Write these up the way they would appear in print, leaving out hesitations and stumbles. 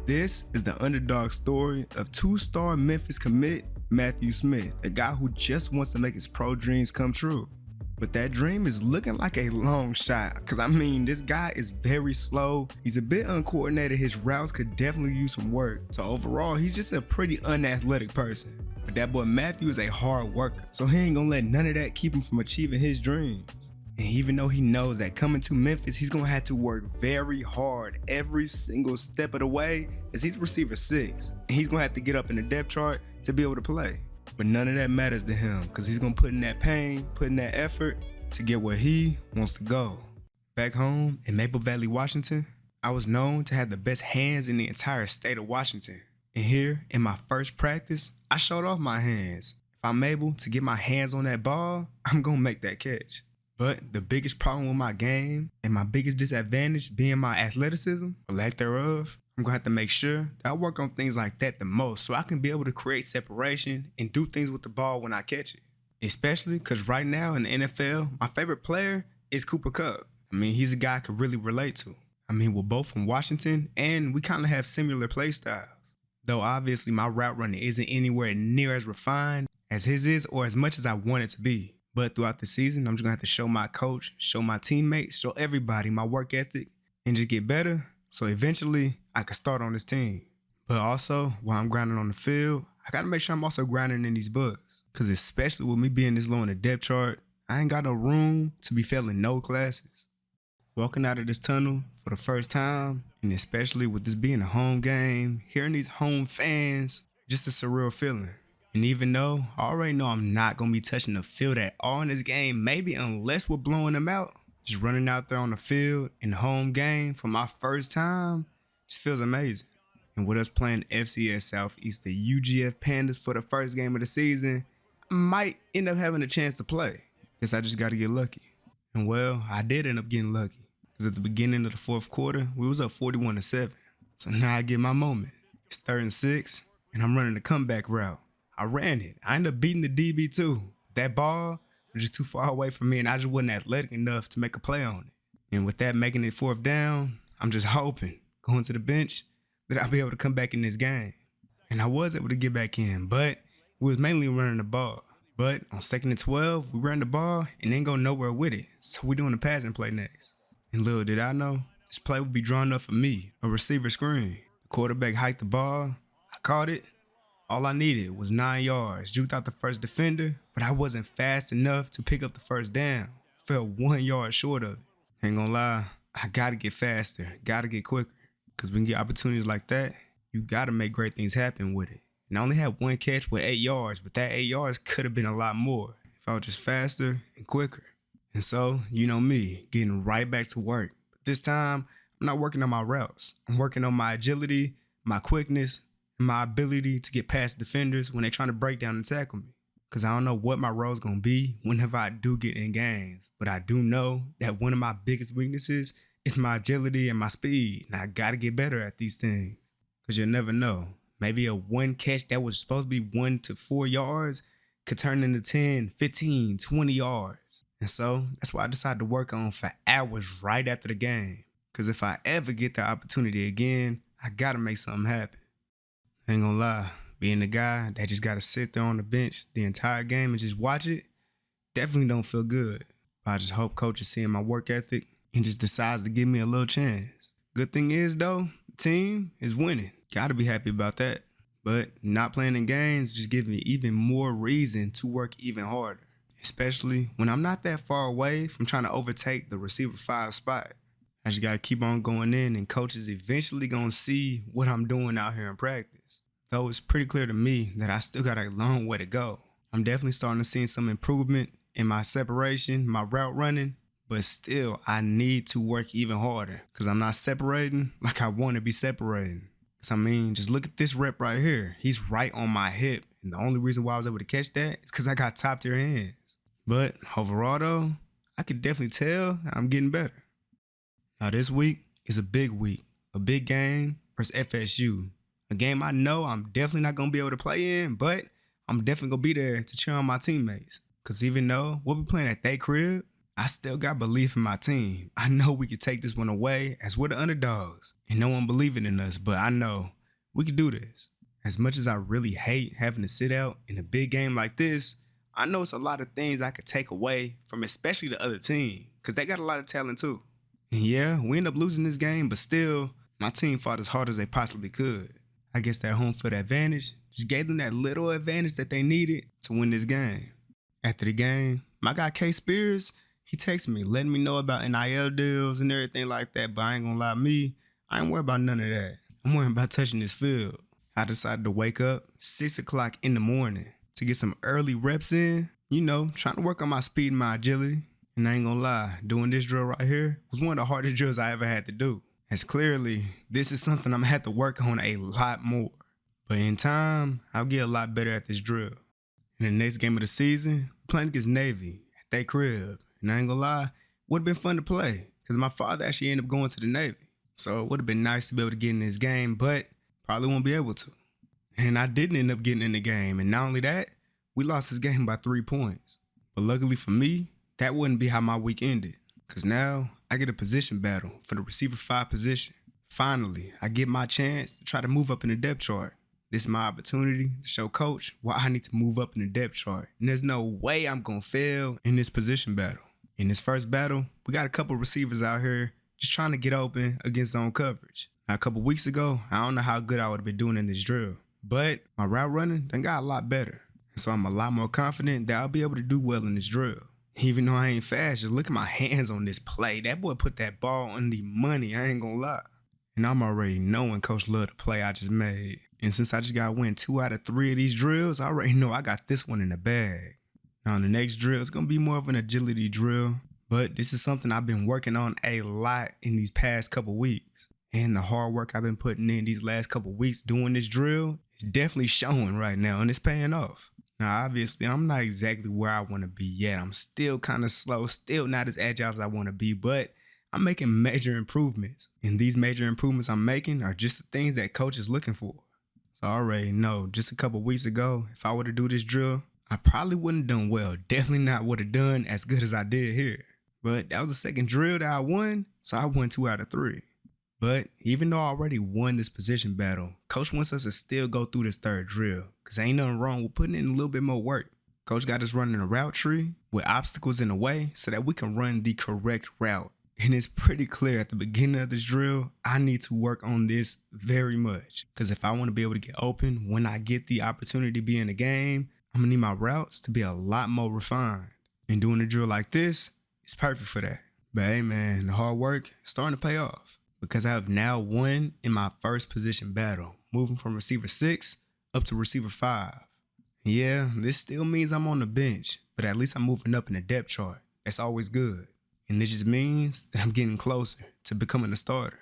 This is the underdog story of two-star Memphis commit Matthew Smith, a guy who just wants to make his pro dreams come true. But that dream is looking like a long shot, because this guy is very slow, he's a bit uncoordinated, his routes could definitely use some work, so overall he's just a pretty unathletic person. But that boy Matthew is a hard worker, so he ain't gonna let none of that keep him from achieving his dreams. And even though he knows that coming to Memphis, he's gonna have to work very hard every single step of the way, as he's receiver 6, and he's gonna have to get up in the depth chart to be able to play. But none of that matters to him, because he's gonna put in that pain, put in that effort to get where he wants to go. Back home in Maple Valley, Washington, I was known to have the best hands in the entire state of Washington. And here, in my first practice, I showed off my hands. If I'm able to get my hands on that ball, I'm gonna make that catch. But the biggest problem with my game and my biggest disadvantage being my athleticism, or lack thereof, I'm gonna have to make sure that I work on things like that the most so I can be able to create separation and do things with the ball when I catch it. Especially because right now in the NFL, my favorite player is Kupp. He's a guy I could really relate to. We're both from Washington and we kind of have similar play styles. Though obviously my route running isn't anywhere near as refined as his is or as much as I want it to be. But throughout the season, I'm just gonna have to show my coach, show my teammates, show everybody my work ethic and just get better so eventually I can start on this team. But also, while I'm grinding on the field, I gotta make sure I'm also grinding in these books. Cause especially with me being this low in the depth chart, I ain't got no room to be failing no classes. Walking out of this tunnel for the first time, and especially with this being a home game, hearing these home fans, just a surreal feeling. And even though I already know I'm not going to be touching the field at all in this game, maybe unless we're blowing them out, just running out there on the field in the home game for my first time just feels amazing. And with us playing FCS Southeast, the UGF Pandas for the first game of the season, I might end up having a chance to play. Guess I just got to get lucky. And well, I did end up getting lucky. Because at the beginning of the fourth quarter, we was up 41-7. So now I get my moment. It's 3rd and 6, and I'm running the comeback route. I ran it. I ended up beating the DB too. That ball was just too far away from me and I just wasn't athletic enough to make a play on it. And with that making it 4th down, I'm just hoping, going to the bench, that I'll be able to come back in this game. And I was able to get back in, but we was mainly running the ball. But on 2nd and 12, we ran the ball and didn't go nowhere with it. So we're doing the passing play next. And little did I know, this play would be drawn up for me, a receiver screen. The quarterback hiked the ball, I caught it. All I needed was 9 yards, juked out the first defender, but I wasn't fast enough to pick up the first down. Fell 1 yard short of it. Ain't gonna lie, I gotta get faster, gotta get quicker. Cause when you get opportunities like that, you gotta make great things happen with it. And I only had 1 catch with 8 yards, but that 8 yards could have been a lot more if I was just faster and quicker. And so, you know me, getting right back to work. But this time, I'm not working on my routes. I'm working on my agility, my quickness, and my ability to get past defenders when they're trying to break down and tackle me. Because I don't know what my role's going to be whenever I do get in games. But I do know that one of my biggest weaknesses is my agility and my speed. And I got to get better at these things. Because you'll never know. Maybe a 1 catch that was supposed to be 1 to 4 yards could turn into 10, 15, 20 yards. And so that's what I decided to work on for hours right after the game. Because if I ever get the opportunity again, I got to make something happen. Ain't gonna lie, being the guy that just gotta sit there on the bench the entire game and just watch it, definitely don't feel good. But I just hope coach is seeing my work ethic and just decides to give me a little chance. Good thing is though, the team is winning. Gotta be happy about that. But not playing in games just gives me even more reason to work even harder. Especially when I'm not that far away from trying to overtake the receiver 5 spot. I just gotta keep on going in and coach is eventually gonna see what I'm doing out here in practice. Though it's pretty clear to me that I still got a long way to go. I'm definitely starting to see some improvement in my separation, my route running, but still I need to work even harder because I'm not separating like I want to be separating. Because just look at this rep right here. He's right on my hip. And the only reason why I was able to catch that is because I got top tier hands. But overall though, I could definitely tell I'm getting better. Now this week is a big week, a big game versus FSU. A game I know I'm definitely not going to be able to play in, but I'm definitely going to be there to cheer on my teammates. Because even though we'll be playing at their crib, I still got belief in my team. I know we could take this one away as we're the underdogs and no one believing in us, but I know we could do this. As much as I really hate having to sit out in a big game like this, I know it's a lot of things I could take away from especially the other team because they got a lot of talent too. And yeah, we end up losing this game, but still, my team fought as hard as they possibly could. I guess that home field advantage just gave them that little advantage that they needed to win this game. After the game, my guy K Spears, he texted me letting me know about NIL deals and everything like that, but I ain't gonna lie, I ain't worried about none of that. I'm worried about touching this field. I decided to wake up 6 o'clock in the morning to get some early reps in, trying to work on my speed and my agility. And I ain't gonna lie, doing this drill right here was one of the hardest drills I ever had to do. As clearly, this is something I'm gonna have to work on a lot more. But in time, I'll get a lot better at this drill. In the next game of the season, we're playing against Navy at their crib. And I ain't gonna lie, would have been fun to play because my father actually ended up going to the Navy. So it would have been nice to be able to get in this game, but probably won't be able to. And I didn't end up getting in the game. And not only that, we lost this game by 3 points. But luckily for me, that wouldn't be how my week ended. Because now I get a position battle for the receiver 5 position. Finally, I get my chance to try to move up in the depth chart. This is my opportunity to show coach why I need to move up in the depth chart. And there's no way I'm going to fail in this position battle. In this first battle, we got a couple receivers out here just trying to get open against zone coverage. Now, a couple weeks ago, I don't know how good I would have been doing in this drill, but my route running done got a lot better. And so I'm a lot more confident that I'll be able to do well in this drill. Even though I ain't fast, just look at my hands on this play. That boy put that ball on the money, I ain't gonna lie. And I'm already knowing Coach loved the play I just made. And since I just got to win 2 out of 3 of these drills, I already know I got this one in the bag. Now, the next drill, it's going to be more of an agility drill, but this is something I've been working on a lot in these past couple weeks. And the hard work I've been putting in these last couple weeks doing this drill is definitely showing right now, and it's paying off. Now, obviously, I'm not exactly where I want to be yet. I'm still kind of slow, still not as agile as I want to be, but I'm making major improvements. And these major improvements I'm making are just the things that coach is looking for. So I already know, just a couple weeks ago, if I were to do this drill, I probably wouldn't have done well. Definitely not would have done as good as I did here. But that was the second drill that I won, so I won 2 out of 3. But even though I already won this position battle, coach wants us to still go through this third drill because ain't nothing wrong with putting in a little bit more work. Coach got us running a route tree with obstacles in the way so that we can run the correct route. And it's pretty clear at the beginning of this drill, I need to work on this very much. Because if I want to be able to get open when I get the opportunity to be in the game, I'm going to need my routes to be a lot more refined. And doing a drill like this is perfect for that. But hey man, the hard work is starting to pay off. Because I have now won in my first position battle, moving from receiver 6 up to receiver 5. Yeah, this still means I'm on the bench, but at least I'm moving up in the depth chart. That's always good. And this just means that I'm getting closer to becoming a starter.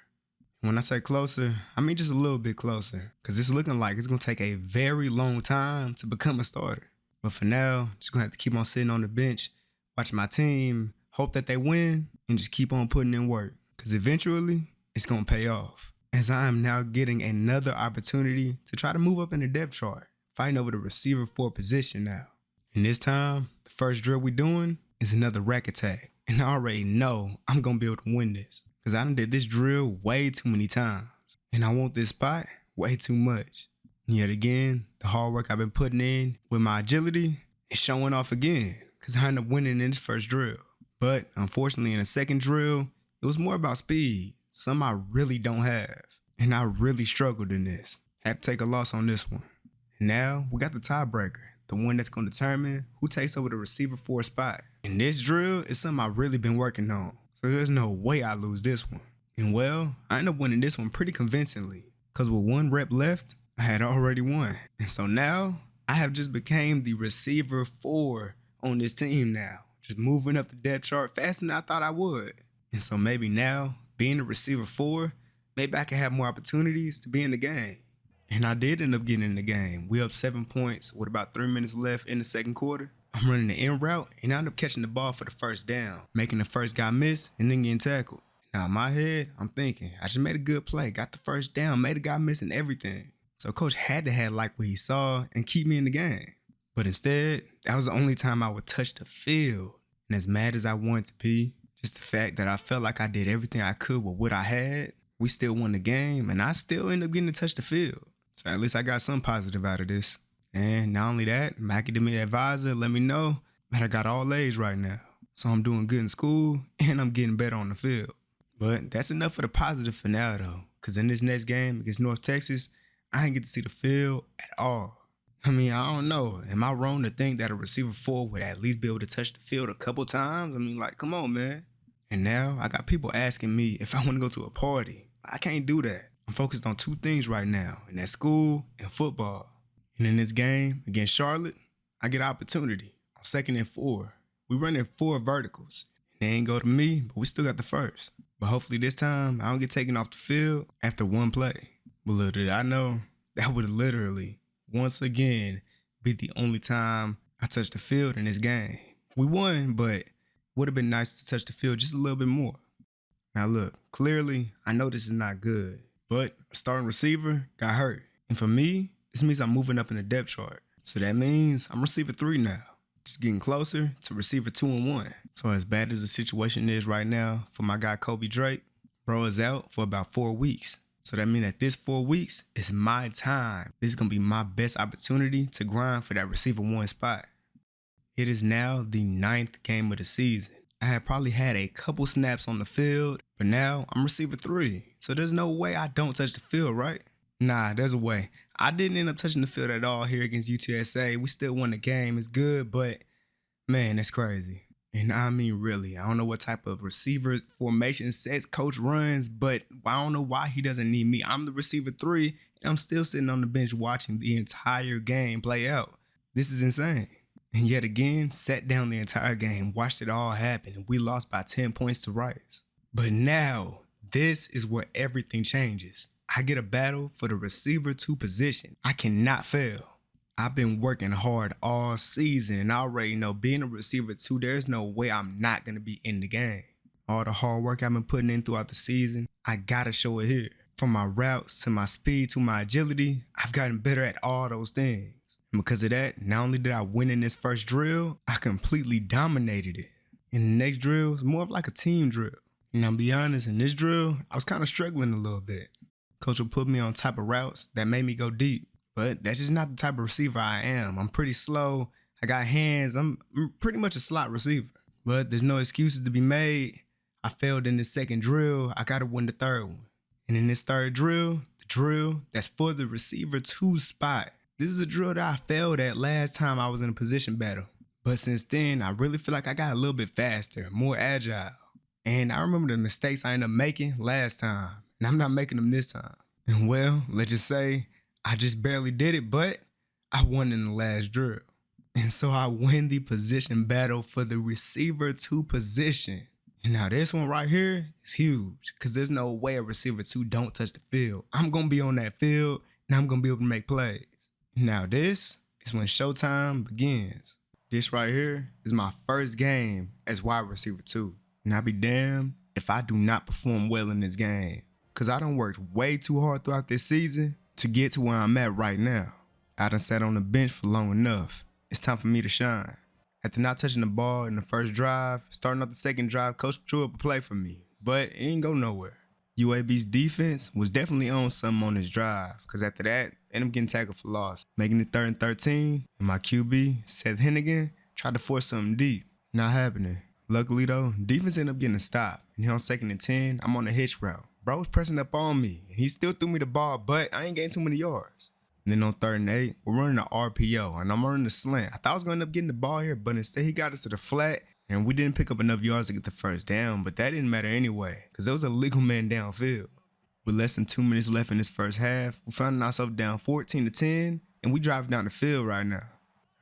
When I say closer, I mean just a little bit closer, because it's looking like it's going to take a very long time to become a starter. But for now, just going to have to keep on sitting on the bench, watch my team, hope that they win, and just keep on putting in work. Because eventually, it's going to pay off. As I am now getting another opportunity to try to move up in the depth chart, fighting over the receiver 4 position now. And this time, the first drill we're doing is another rack attack. And I already know I'm going to be able to win this because I done did this drill way too many times. And I want this spot way too much. And yet again, the hard work I've been putting in with my agility is showing off again because I ended up winning in this first drill. But unfortunately, in the second drill, it was more about speed. Some I really don't have. And I really struggled in this. Had to take a loss on this one. And now we got the tiebreaker. The one that's going to determine who takes over the receiver 4 spot. And this drill is something I've really been working on. So there's no way I lose this one. And well, I ended up winning this one pretty convincingly. Because with 1 rep left, I had already won. And so now, I have just became the receiver 4 on this team now. Just moving up the depth chart faster than I thought I would. And so maybe now, being a receiver 4, maybe I can have more opportunities to be in the game. And I did end up getting in the game. We up 7 points with about 3 minutes left in the second quarter. I'm running the in route and I end up catching the ball for the first down, making the first guy miss and then getting tackled. Now in my head, I'm thinking, I just made a good play, got the first down, made a guy miss and everything. So coach had to have like what he saw and keep me in the game. But instead, that was the only time I would touch the field. And as mad as I wanted to be, just the fact that I felt like I did everything I could with what I had, we still won the game, and I still ended up getting to touch the field. So at least I got some positive out of this. And not only that, my academic advisor let me know that I got all A's right now. So I'm doing good in school, and I'm getting better on the field. But that's enough for the positive for now, though, because in this next game against North Texas, I didn't get to see the field at all. I mean, I don't know. Am I wrong to think that a receiver 4 would at least be able to touch the field a couple times? I mean, like, come on, man. And now I got people asking me if I want to go to a party. I can't do that. I'm focused on 2 things right now, and that's school and football. And in this game against Charlotte, I get an opportunity on 2nd and 4. We running 4 verticals. They ain't go to me, but we still got the first. But hopefully this time, I don't get taken off the field after 1 play. But little did I know, that would literally, once again, be the only time I touched the field in this game. We won, but would have been nice to touch the field just a little bit more. Now look, clearly, I know this is not good, but a starting receiver got hurt. And for me, this means I'm moving up in the depth chart. So that means I'm receiver 3 now. Just getting closer to receiver 2 and 1. So as bad as the situation is right now for my guy Kobe Drake, bro is out for about 4 weeks. So that means that this 4 weeks is my time. This is going to be my best opportunity to grind for that receiver 1 spot. It is now the 9th game of the season. I had probably had a couple snaps on the field, but now I'm receiver 3. So there's no way I don't touch the field, right? Nah, there's a way. I didn't end up touching the field at all here against UTSA. We still won the game. It's good, but man, that's crazy. And I mean, really, I don't know what type of receiver formation sets coach runs, but I don't know why he doesn't need me. I'm the receiver 3, and I'm still sitting on the bench watching the entire game play out. This is insane. And yet again, sat down the entire game, watched it all happen, and we lost by 10 points to Rice. But now, this is where everything changes. I get a battle for the receiver 2 position. I cannot fail. I've been working hard all season, and I already know being a receiver 2, there's no way I'm not going to be in the game. All the hard work I've been putting in throughout the season, I got to show it here. From my routes to my speed to my agility, I've gotten better at all those things. And because of that, not only did I win in this first drill, I completely dominated it. In the next drill, it's more of like a team drill. And I'll be honest, in this drill, I was kind of struggling a little bit. Coach will put me on type of routes that made me go deep. But that's just not the type of receiver I am. I'm pretty slow. I got hands. I'm pretty much a slot receiver. But there's no excuses to be made. I failed in this second drill. I got to win the third one. And in this third drill, the drill that's for the receiver 2 spot. This is a drill that I failed at last time I was in a position battle. But since then, I really feel like I got a little bit faster, more agile. And I remember the mistakes I ended up making last time. And I'm not making them this time. And well, let's just say I just barely did it, but I won in the last drill. And so I win the position battle for the receiver 2 position. And now this one right here is huge because there's no way a receiver 2 don't touch the field. I'm going to be on that field and I'm going to be able to make plays. Now this is when Showtime begins. This right here is my first game as wide receiver 2. And I'll be damned if I do not perform well in this game. Because I done worked way too hard throughout this season to get to where I'm at right now. I done sat on the bench for long enough. It's time for me to shine. After not touching the ball in the first drive, starting up the second drive, Coach drew up a play for me. But it ain't go nowhere. UAB's defense was definitely on something on this drive. Because after that, they ended up getting tackled for loss. Making it 3rd and 13, and my QB, Seth Hennigan, tried to force something deep. Not happening. Luckily though, defense ended up getting a stop. And here on 2nd and 10, I'm on the hitch route. Bro was pressing up on me, and he still threw me the ball, but I ain't getting too many yards. And then on 3rd and 8, we're running an RPO, and I'm running the slant. I thought I was going to end up getting the ball here, but instead he got us to the flat, and we didn't pick up enough yards to get the first down, but that didn't matter anyway, because there was a legal man downfield. With less than 2 minutes left in this first half, we found ourselves down 14-10, and we drive down the field right now.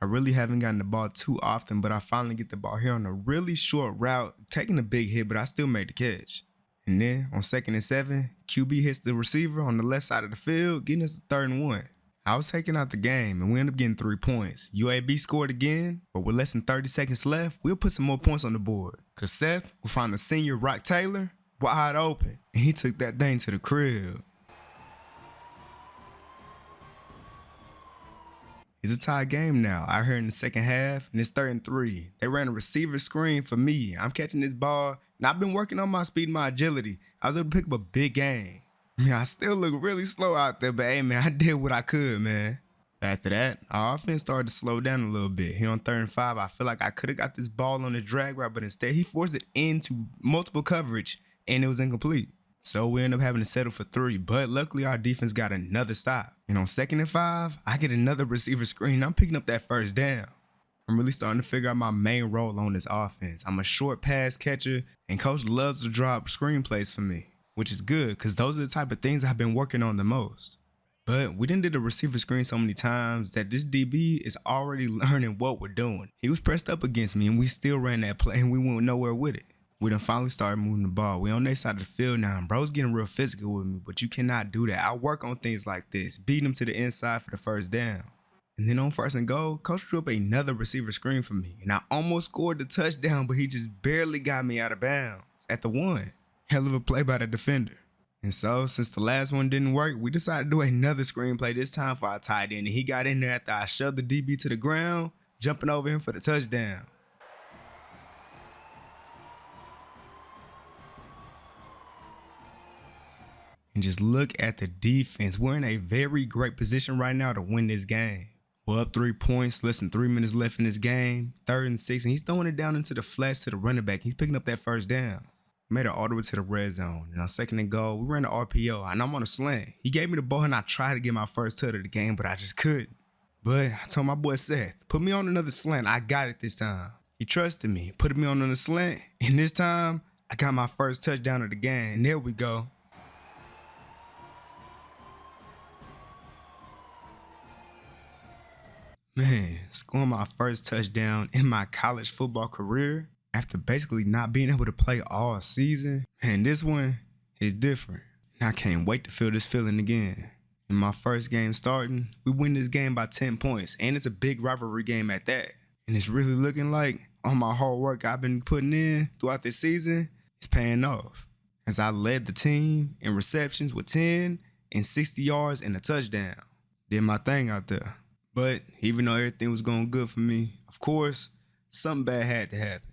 I really haven't gotten the ball too often, but I finally get the ball here on a really short route, taking a big hit, but I still made the catch. And then on 2nd and 7, QB hits the receiver on the left side of the field, getting us a 3rd and 1. I was taking out the game, and we ended up getting 3 points. UAB scored again, but with less than 30 seconds left, we'll put some more points on the board. Because Seth will find the senior Rock Taylor wide open, and he took that thing to the crib. It's a tie game now. I heard in the second half, and it's 3rd and 3. They ran a receiver screen for me. I'm catching this ball, and I've been working on my speed and my agility. I was able to pick up a big game. I still look really slow out there, but hey, man, I did what I could, man. After that, our offense started to slow down a little bit. Here on 3rd and 5, I feel like I could have got this ball on the drag route, but instead he forced it into multiple coverage, and it was incomplete. So we end up having to settle for 3, but luckily our defense got another stop. And on 2nd and 5, I get another receiver screen, and I'm picking up that 1st down. I'm really starting to figure out my main role on this offense. I'm a short pass catcher, and coach loves to drop screenplays for me, which is good because those are the type of things I've been working on the most. But we done did the receiver screen so many times that this DB is already learning what we're doing. He was pressed up against me, and we still ran that play, and we went nowhere with it. We done finally started moving the ball. We on their side of the field now, and bro's getting real physical with me, but you cannot do that. I work on things like this, beating him to the inside for the 1st down. And then on 1st and goal, coach drew up another receiver screen for me, and I almost scored the touchdown, but he just barely got me out of bounds at the 1. Hell of a play by the defender. And so, since the last one didn't work, we decided to do another screenplay, this time for our tight end, and he got in there after I shoved the DB to the ground, jumping over him for the touchdown. And just look at the defense. We're in a very great position right now to win this game. We're up 3 points, less than 3 minutes left in this game. 3rd and 6, and he's throwing it down into the flats to the running back. He's picking up that 1st down. Made it all the way to the red zone. And on 2nd and goal, we ran the RPO, and I'm on a slant. He gave me the ball, and I tried to get my 1st touch of the game, but I just couldn't. But I told my boy Seth, put me on another slant. I got it this time. He trusted me, put me on a slant, and this time, I got my 1st touchdown of the game. And there we go. Man, scoring my 1st touchdown in my college football career after basically not being able to play all season. Man, this one is different. And I can't wait to feel this feeling again. In my 1st game starting, we win this game by 10 points, and it's a big rivalry game at that. And it's really looking like all my hard work I've been putting in throughout this season is paying off, as I led the team in receptions with 10 and 60 yards and a touchdown. Did my thing out there. But even though everything was going good for me, of course, something bad had to happen.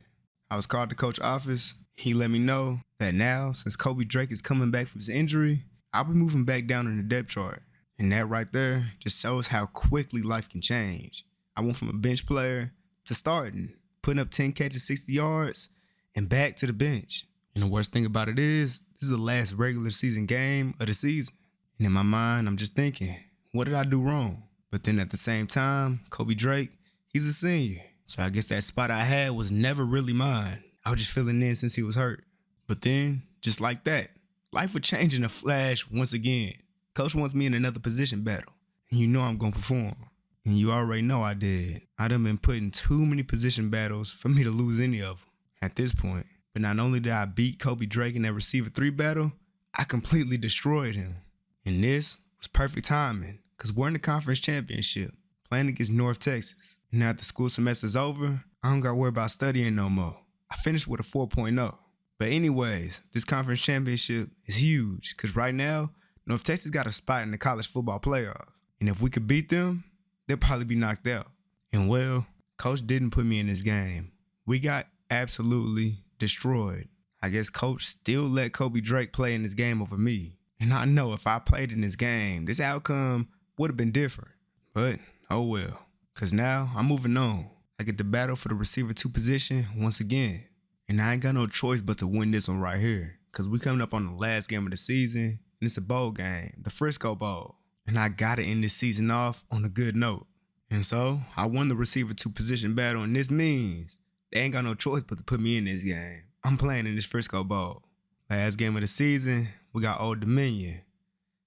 I was called to coach's office. He let me know that now, since Kobe Drake is coming back from his injury, I'll be moving back down in the depth chart. And that right there just shows how quickly life can change. I went from a bench player to starting, putting up 10 catches, 60 yards, and back to the bench. And the worst thing about it is, this is the last regular season game of the season. And in my mind, I'm just thinking, what did I do wrong? But then at the same time, Kobe Drake, he's a senior. So I guess that spot I had was never really mine. I was just filling in since he was hurt. But then, just like that, life would change in a flash once again. Coach wants me in another position battle. And you know I'm going to perform. And you already know I did. I done been put in too many position battles for me to lose any of them at this point. But not only did I beat Kobe Drake in that receiver 3 battle, I completely destroyed him. And this was perfect timing, because we're in the conference championship, playing against North Texas. And now that the school semester's over, I don't got to worry about studying no more. I finished with a 4.0. But anyways, this conference championship is huge, because right now, North Texas got a spot in the college football playoff. And if we could beat them, they'll probably be knocked out. And well, Coach didn't put me in this game. We got absolutely destroyed. I guess Coach still let Kobe Drake play in this game over me. And I know if I played in this game, this outcome would have been different. But, oh well. Because now, I'm moving on. I get to battle for the receiver 2 position once again. And I ain't got no choice but to win this one right here. Because we coming up on the last game of the season, and it's a bowl game, the Frisco Bowl. And I gotta end this season off on a good note. And so, I won the receiver 2 position battle, and this means they ain't got no choice but to put me in this game. I'm playing in this Frisco Bowl. Last game of the season, we got Old Dominion.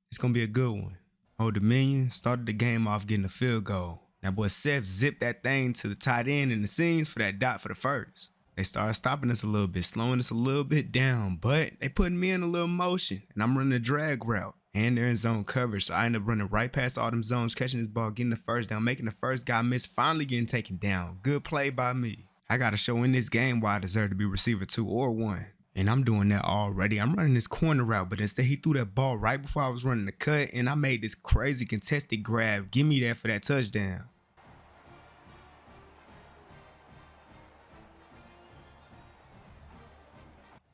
It's gonna be a good one. Old Dominion started the game off getting a field goal. Now, boy, Seth zipped that thing to the tight end in the seams for that dot for the first. They started stopping us a little bit, slowing us a little bit down, but they putting me in a little motion, and I'm running a drag route. And they're in zone coverage, so I end up running right past all them zones, catching this ball, getting the first down, making the first guy miss, finally getting taken down. Good play by me. I got to show in this game why I deserve to be receiver 2 or 1. And I'm doing that already. I'm running this corner route, but instead he threw that ball right before I was running the cut, and I made this crazy contested grab. Give me that for that touchdown.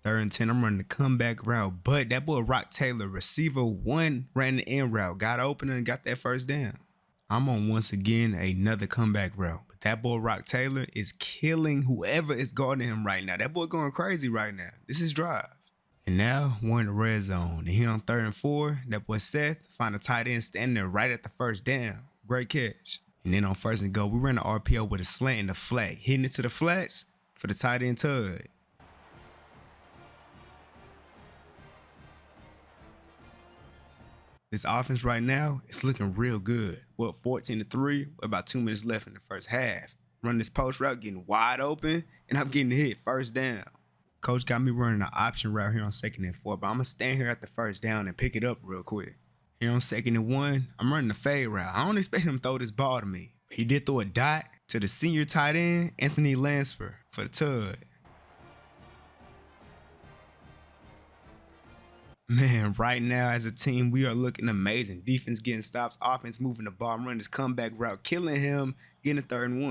3rd and 10, I'm running the comeback route, but that boy Rock Taylor, receiver 1, ran the in route, got open and got that first down. I'm on once again another comeback route, but that boy Rock Taylor is killing whoever is guarding him right now. That boy going crazy right now. This is drive. And now we're in the red zone. And here on 3rd and 4, that boy Seth find a tight end standing there right at the first down. Great catch. And then on 1st and goal, we ran the RPO with a slant and a flat, hitting it to the flats for the tight end tug. This offense right now is looking real good. We're up 14-3 with about 2 minutes left in the first half. Running this post route, getting wide open, and I'm getting hit first down. Coach got me running an option route here on 2nd and 4, but I'm going to stand here at the first down and pick it up real quick. Here on 2nd and 1, I'm running the fade route. I don't expect him to throw this ball to me. But he did throw a dot to the senior tight end, Anthony Lansford, for the tug. Man, right now as a team, we are looking amazing. Defense getting stops, offense moving the ball. I'm running this comeback route, killing him, getting a 3rd and 1.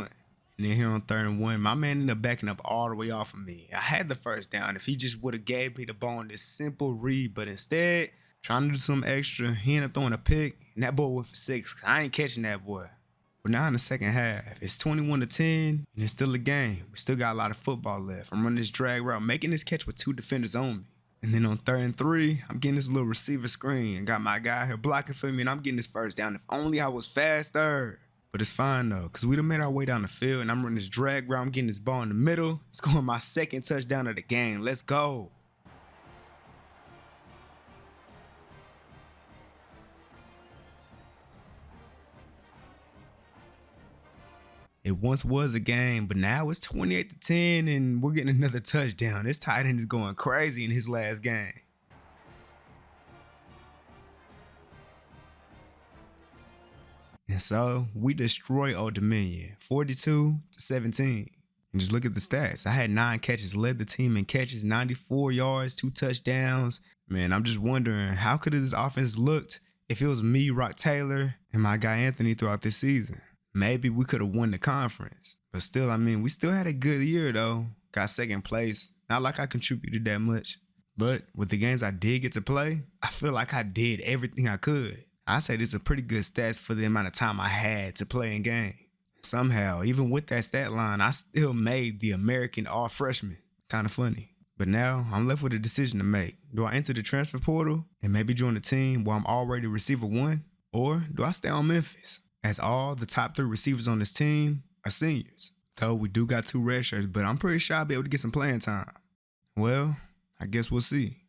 And then here on 3rd and 1, my man ended up backing up all the way off of me. I had the first down if he just would have gave me the ball on this simple read, but instead, trying to do something extra, he ended up throwing a pick, and that boy went for 6. I ain't catching that boy. We're now in the second half. It's 21-10, and it's still a game. We still got a lot of football left. I'm running this drag route, making this catch with 2 defenders on me. And then on 3rd and 3, I'm getting this little receiver screen and got my guy here blocking for me, and I'm getting this first down. If only I was faster. But it's fine, though, because we done made our way down the field, and I'm running this drag route. I'm getting this ball in the middle, scoring my 2nd touchdown of the game. Let's go. It once was a game, but now it's 28-10, and we're getting another touchdown. This tight end is going crazy in his last game. And so we destroy Old Dominion, 42-17. And just look at the stats. I had 9 catches, led the team in catches, 94 yards, 2 touchdowns. Man, I'm just wondering, how could this offense looked if it was me, Rock Taylor, and my guy Anthony throughout this season? Maybe we could have won the conference. But still, I mean, we still had a good year, though. Got 2nd place. Not like I contributed that much. But with the games I did get to play, I feel like I did everything I could. I say this is a pretty good stats for the amount of time I had to play in game. Somehow, even with that stat line, I still made the American All-Freshman. Kind of funny. But now, I'm left with a decision to make. Do I enter the transfer portal and maybe join a team where I'm already receiver 1? Or do I stay on Memphis? As all the top 3 receivers on this team are seniors. Though we do got 2 redshirts, but I'm pretty sure I'll be able to get some playing time. Well, I guess we'll see.